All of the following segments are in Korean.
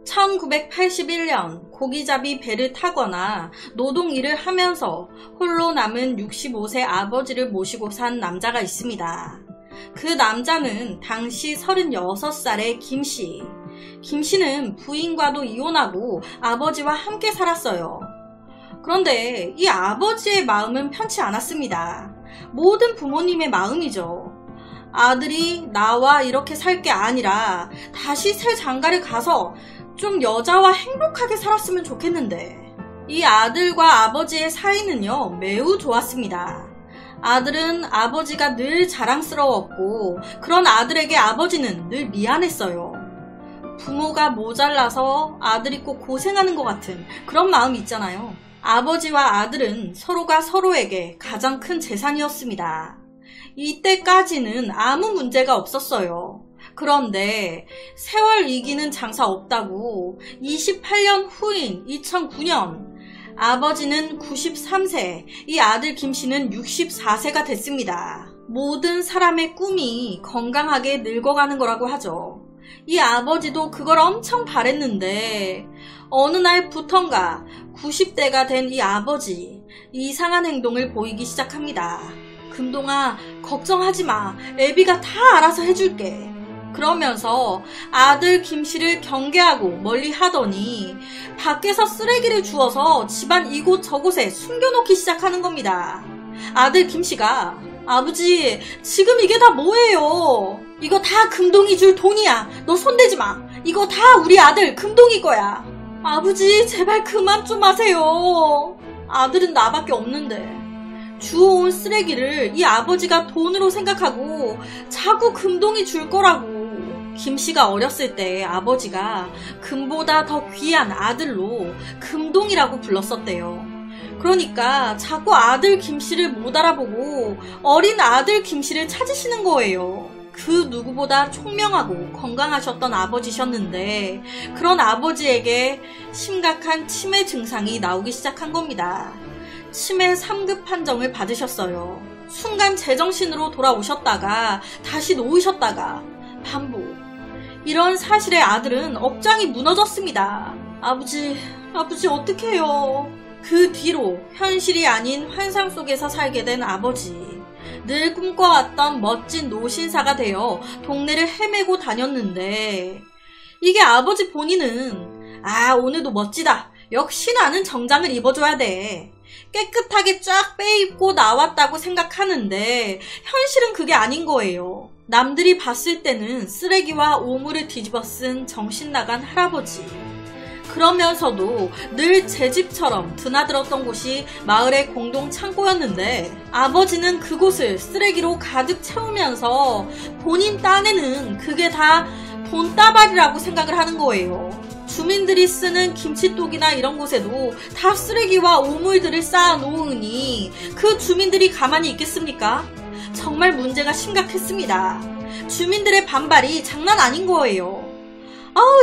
1981년 고기잡이 배를 타거나 노동 일을 하면서 홀로 남은 65세 아버지를 모시고 산 남자가 있습니다. 그 남자는 당시 36살의 김씨. 김씨는 부인과도 이혼하고 아버지와 함께 살았어요. 그런데 이 아버지의 마음은 편치 않았습니다. 모든 부모님의 마음이죠. 아들이 나와 이렇게 살 게 아니라 다시 새 장가를 가서 좀 여자와 행복하게 살았으면 좋겠는데, 이 아들과 아버지의 사이는요 매우 좋았습니다. 아들은 아버지가 늘 자랑스러웠고 그런 아들에게 아버지는 늘 미안했어요. 부모가 모자라서 아들이 꼭 고생하는 것 같은 그런 마음이 있잖아요. 아버지와 아들은 서로가 서로에게 가장 큰 재산이었습니다. 이때까지는 아무 문제가 없었어요. 그런데 세월 이기는 장사 없다고 28년 후인 2009년 아버지는 93세, 이 아들 김씨는 64세가 됐습니다. 모든 사람의 꿈이 건강하게 늙어가는 거라고 하죠. 이 아버지도 그걸 엄청 바랬는데 어느 날부턴가 90대가 된 이 아버지, 이상한 행동을 보이기 시작합니다. 금동아, 걱정하지 마. 애비가 다 알아서 해줄게. 그러면서 아들 김씨를 경계하고 멀리 하더니 밖에서 쓰레기를 주워서 집안 이곳저곳에 숨겨놓기 시작하는 겁니다. 아들 김씨가, 아버지, 지금 이게 다 뭐예요? 이거 다 금동이 줄 돈이야. 너 손대지 마. 이거 다 우리 아들 금동이 거야. 아버지, 제발 그만 좀 하세요. 아들은 나밖에 없는데. 주워온 쓰레기를 이 아버지가 돈으로 생각하고 자꾸 금동이 줄 거라고. 김씨가 어렸을 때 아버지가 금보다 더 귀한 아들로 금동이라고 불렀었대요. 그러니까 자꾸 아들 김씨를 못 알아보고 어린 아들 김씨를 찾으시는 거예요. 그 누구보다 총명하고 건강하셨던 아버지셨는데 그런 아버지에게 심각한 치매 증상이 나오기 시작한 겁니다. 치매 3급 판정을 받으셨어요. 순간 제정신으로 돌아오셨다가 다시 놓으셨다가 반복. 이런 사실에 아들은 억장이 무너졌습니다. 아버지 어떡해요. 그 뒤로 현실이 아닌 환상 속에서 살게 된 아버지. 늘 꿈꿔왔던 멋진 노신사가 되어 동네를 헤매고 다녔는데 이게 아버지 본인은 오늘도 멋지다. 역시 나는 정장을 입어줘야 돼. 깨끗하게 쫙 빼입고 나왔다고 생각하는데 현실은 그게 아닌 거예요. 남들이 봤을 때는 쓰레기와 오물을 뒤집어 쓴 정신나간 할아버지. 그러면서도 늘 제 집처럼 드나들었던 곳이 마을의 공동 창고였는데 아버지는 그곳을 쓰레기로 가득 채우면서 본인 딴에는 그게 다 돈다발이라고 생각을 하는 거예요. 주민들이 쓰는 김치독이나 이런 곳에도 다 쓰레기와 오물들을 쌓아놓으니 그 주민들이 가만히 있겠습니까? 정말 문제가 심각했습니다. 주민들의 반발이 장난 아닌 거예요.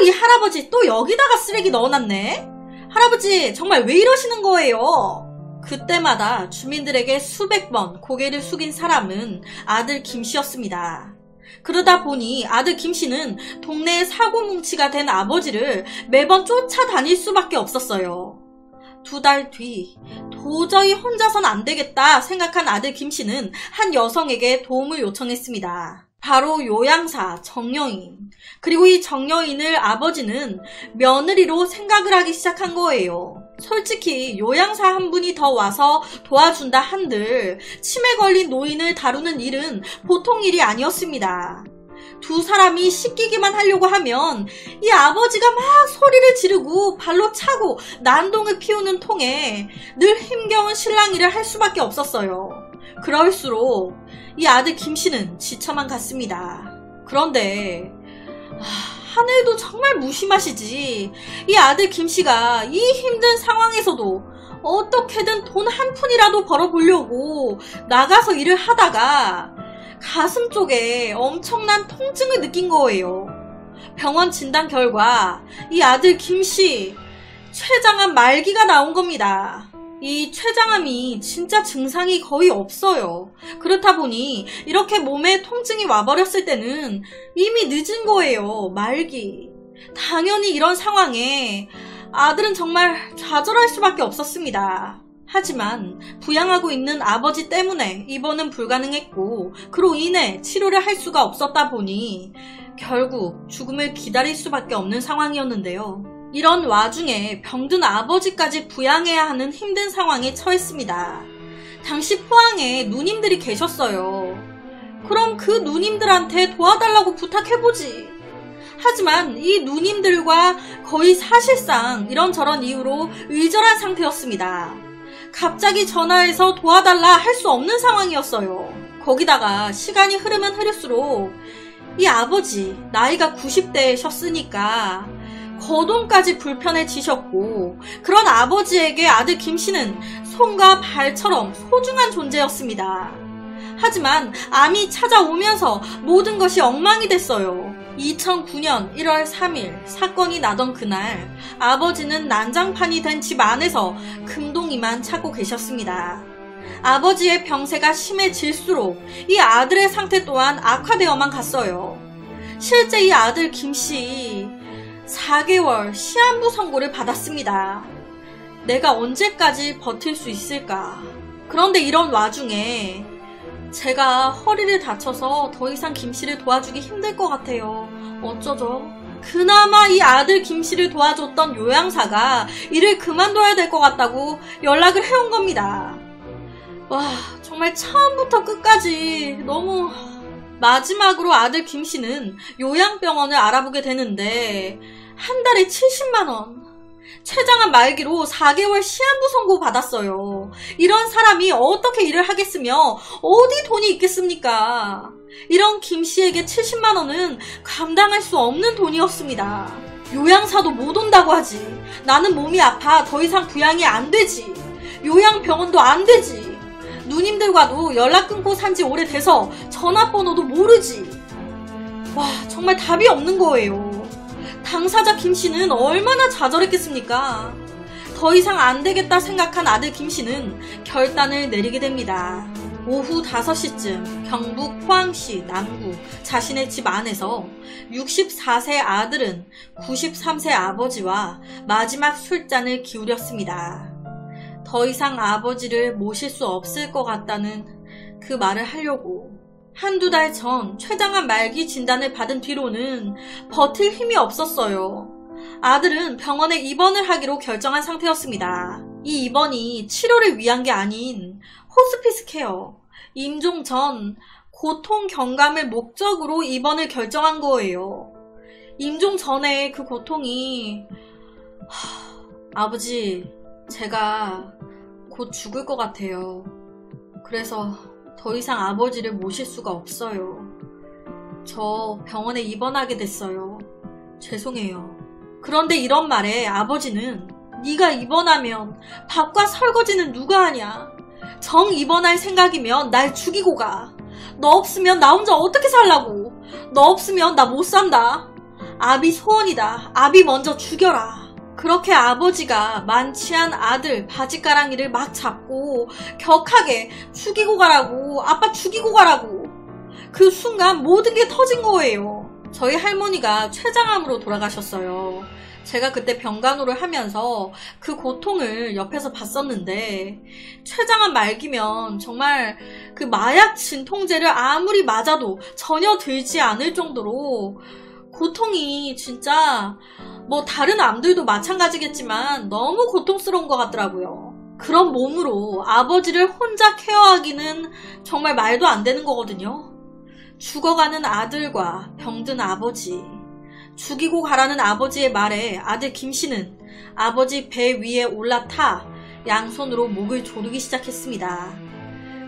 이 할아버지 또 여기다가 쓰레기 넣어놨네? 할아버지 정말 왜 이러시는 거예요? 그때마다 주민들에게 수백 번 고개를 숙인 사람은 아들 김씨였습니다. 그러다 보니 아들 김씨는 동네의 사고뭉치가 된 아버지를 매번 쫓아다닐 수밖에 없었어요. 2달 뒤 도저히 혼자선 안 되겠다 생각한 아들 김씨는 한 여성에게 도움을 요청했습니다. 바로 요양사 정여인. 그리고 이 정여인을 아버지는 며느리로 생각을 하기 시작한 거예요. 솔직히 요양사 한 분이 더 와서 도와준다 한들 치매 걸린 노인을 다루는 일은 보통 일이 아니었습니다. 두 사람이 씻기기만 하려고 하면 이 아버지가 막 소리를 지르고 발로 차고 난동을 피우는 통에 늘 힘겨운 신랑 일을 할 수밖에 없었어요. 그럴수록 이 아들 김씨는 지쳐만 갔습니다. 그런데 하늘도 정말 무심하시지. 이 아들 김씨가 이 힘든 상황에서도 어떻게든 돈 한 푼이라도 벌어보려고 나가서 일을 하다가 가슴 쪽에 엄청난 통증을 느낀 거예요. 병원 진단 결과 이 아들 김씨 췌장암 말기가 나온 겁니다. 이 췌장암이 진짜 증상이 거의 없어요. 그렇다 보니 이렇게 몸에 통증이 와버렸을 때는 이미 늦은 거예요. 말기. 당연히 이런 상황에 아들은 정말 좌절할 수밖에 없었습니다. 하지만 부양하고 있는 아버지 때문에 입원은 불가능했고 그로 인해 치료를 할 수가 없었다 보니 결국 죽음을 기다릴 수밖에 없는 상황이었는데요. 이런 와중에 병든 아버지까지 부양해야 하는 힘든 상황에 처했습니다. 당시 포항에 누님들이 계셨어요. 그럼 그 누님들한테 도와달라고 부탁해보지. 하지만 이 누님들과 거의 사실상 이런저런 이유로 의절한 상태였습니다. 갑자기 전화해서 도와달라 할 수 없는 상황이었어요. 거기다가 시간이 흐르면 흐를수록 이 아버지 나이가 90대셨으니까 거동까지 불편해지셨고 그런 아버지에게 아들 김씨는 손과 발처럼 소중한 존재였습니다. 하지만 암이 찾아오면서 모든 것이 엉망이 됐어요. 2009년 1월 3일 사건이 나던 그날 아버지는 난장판이 된 집 안에서 금동이만 찾고 계셨습니다. 아버지의 병세가 심해질수록 이 아들의 상태 또한 악화되어만 갔어요. 실제 이 아들 김씨 4개월 시한부 선고를 받았습니다. 내가 언제까지 버틸 수 있을까? 그런데 이런 와중에 제가 허리를 다쳐서 더 이상 김씨를 도와주기 힘들 것 같아요. 어쩌죠? 그나마 이 아들 김씨를 도와줬던 요양사가 일을 그만둬야 될 것 같다고 연락을 해온 겁니다. 와, 정말 처음부터 끝까지 너무... 마지막으로 아들 김씨는 요양병원을 알아보게 되는데 한 달에 70만원, 췌장암 말기로 4개월 시한부 선고 받았어요. 이런 사람이 어떻게 일을 하겠으며 어디 돈이 있겠습니까? 이런 김씨에게 70만원은 감당할 수 없는 돈이었습니다. 요양사도 못 온다고 하지. 나는 몸이 아파 더 이상 부양이 안 되지. 요양병원도 안 되지. 누님들과도 연락 끊고 산지 오래돼서 전화번호도 모르지. 와, 정말 답이 없는 거예요. 당사자 김씨는 얼마나 좌절했겠습니까? 더 이상 안 되겠다 생각한 아들 김씨는 결단을 내리게 됩니다. 오후 5시쯤 경북 포항시 남구 자신의 집 안에서 64세 아들은 93세 아버지와 마지막 술잔을 기울였습니다. 더 이상 아버지를 모실 수 없을 것 같다는 그 말을 하려고 한두 달 전 췌장암 말기 진단을 받은 뒤로는 버틸 힘이 없었어요. 아들은 병원에 입원을 하기로 결정한 상태였습니다. 이 입원이 치료를 위한 게 아닌 호스피스 케어, 임종 전 고통 경감을 목적으로 입원을 결정한 거예요. 임종 전에 그 고통이 아버지, 제가 곧 죽을 것 같아요. 그래서 더 이상 아버지를 모실 수가 없어요. 저 병원에 입원하게 됐어요. 죄송해요. 그런데 이런 말에 아버지는 네가 입원하면 밥과 설거지는 누가 하냐? 정 입원할 생각이면 날 죽이고 가. 너 없으면 나 혼자 어떻게 살라고. 너 없으면 나 못 산다. 아비 소원이다. 아비 먼저 죽여라. 그렇게 아버지가 만취한 아들 바지가랑이를 막 잡고 격하게 죽이고 가라고, 아빠 죽이고 가라고. 그 순간 모든 게 터진 거예요. 저희 할머니가 췌장암으로 돌아가셨어요. 제가 그때 병간호를 하면서 그 고통을 옆에서 봤었는데 췌장암 말기면 정말 그 마약 진통제를 아무리 맞아도 전혀 들지 않을 정도로 고통이 진짜 뭐 다른 암들도 마찬가지겠지만 너무 고통스러운 것 같더라고요. 그런 몸으로 아버지를 혼자 케어하기는 정말 말도 안 되는 거거든요. 죽어가는 아들과 병든 아버지, 죽이고 가라는 아버지의 말에 아들 김씨는 아버지 배 위에 올라타 양손으로 목을 조르기 시작했습니다.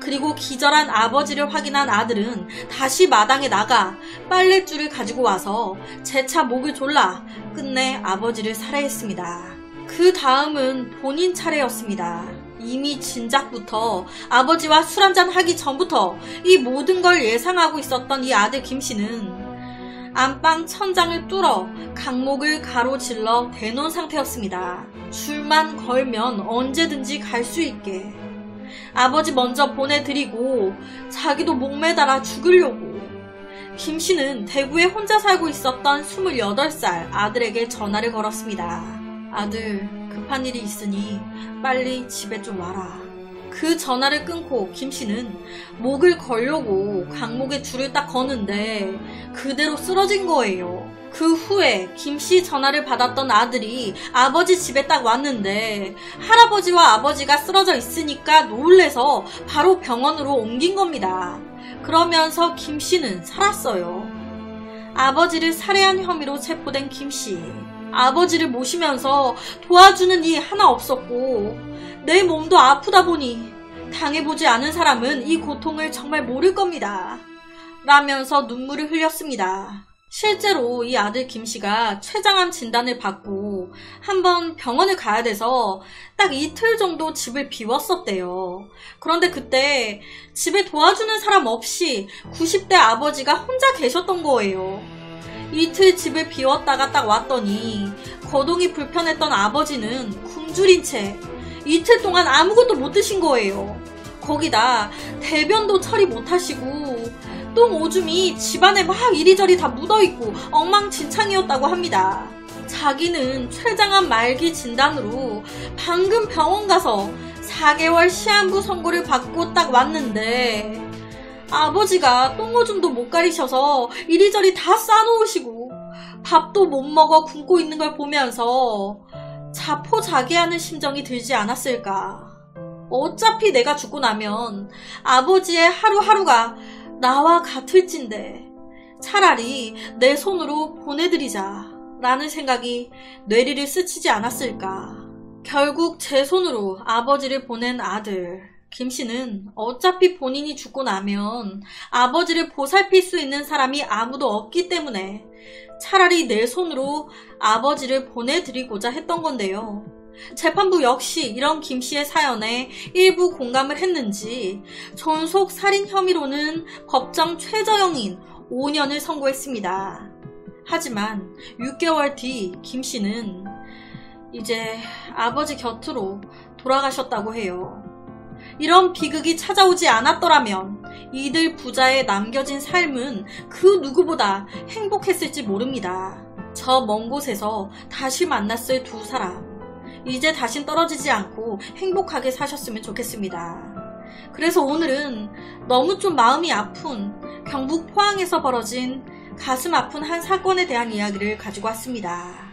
그리고 기절한 아버지를 확인한 아들은 다시 마당에 나가 빨랫줄을 가지고 와서 재차 목을 졸라 끝내 아버지를 살해했습니다. 그 다음은 본인 차례였습니다. 이미 진작부터 아버지와 술 한잔 하기 전부터 이 모든 걸 예상하고 있었던 이 아들 김씨는 안방 천장을 뚫어 강목을 가로질러 대놓은 상태였습니다. 줄만 걸면 언제든지 갈 수 있게. 아버지 먼저 보내드리고 자기도 목매달아 죽으려고. 김 씨는 대구에 혼자 살고 있었던 28살 아들에게 전화를 걸었습니다. 아들, 급한 일이 있으니 빨리 집에 좀 와라. 그 전화를 끊고 김 씨는 목을 걸려고 강목에 줄을 딱 거는데 그대로 쓰러진 거예요. 그 후에 김 씨 전화를 받았던 아들이 아버지 집에 딱 왔는데 할아버지와 아버지가 쓰러져 있으니까 놀래서 바로 병원으로 옮긴 겁니다. 그러면서 김 씨는 살았어요. 아버지를 살해한 혐의로 체포된 김 씨. 아버지를 모시면서 도와주는 이 하나 없었고 내 몸도 아프다 보니 당해보지 않은 사람은 이 고통을 정말 모를 겁니다. 라면서 눈물을 흘렸습니다. 실제로 이 아들 김 씨가 췌장암 진단을 받고 한번 병원을 가야 돼서 딱 이틀 정도 집을 비웠었대요. 그런데 그때 집에 도와주는 사람 없이 90대 아버지가 혼자 계셨던 거예요. 이틀 집을 비웠다가 딱 왔더니 거동이 불편했던 아버지는 굶주린 채 이틀 동안 아무것도 못 드신 거예요. 거기다 대변도 처리 못하시고 똥 오줌이 집안에 막 이리저리 다 묻어있고 엉망진창이었다고 합니다. 자기는 췌장암 말기 진단으로 방금 병원 가서 4개월 시한부 선고를 받고 딱 왔는데 아버지가 똥 오줌도 못 가리셔서 이리저리 다 싸놓으시고 밥도 못 먹어 굶고 있는 걸 보면서 자포자기하는 심정이 들지 않았을까. 어차피 내가 죽고 나면 아버지의 하루하루가 나와 같을진데 차라리 내 손으로 보내드리자 라는 생각이 뇌리를 스치지 않았을까. 결국 제 손으로 아버지를 보낸 아들 김 씨는 어차피 본인이 죽고 나면 아버지를 보살필 수 있는 사람이 아무도 없기 때문에 차라리 내 손으로 아버지를 보내드리고자 했던 건데요. 재판부 역시 이런 김 씨의 사연에 일부 공감을 했는지 존속 살인 혐의로는 법정 최저형인 5년을 선고했습니다. 하지만 6개월 뒤 김 씨는 이제 아버지 곁으로 돌아가셨다고 해요. 이런 비극이 찾아오지 않았더라면 이들 부자의 남겨진 삶은 그 누구보다 행복했을지 모릅니다. 저 먼 곳에서 다시 만났을 두 사람, 이제 다신 떨어지지 않고 행복하게 사셨으면 좋겠습니다. 그래서 오늘은 너무 좀 마음이 아픈 경북 포항에서 벌어진 가슴 아픈 한 사건에 대한 이야기를 가지고 왔습니다.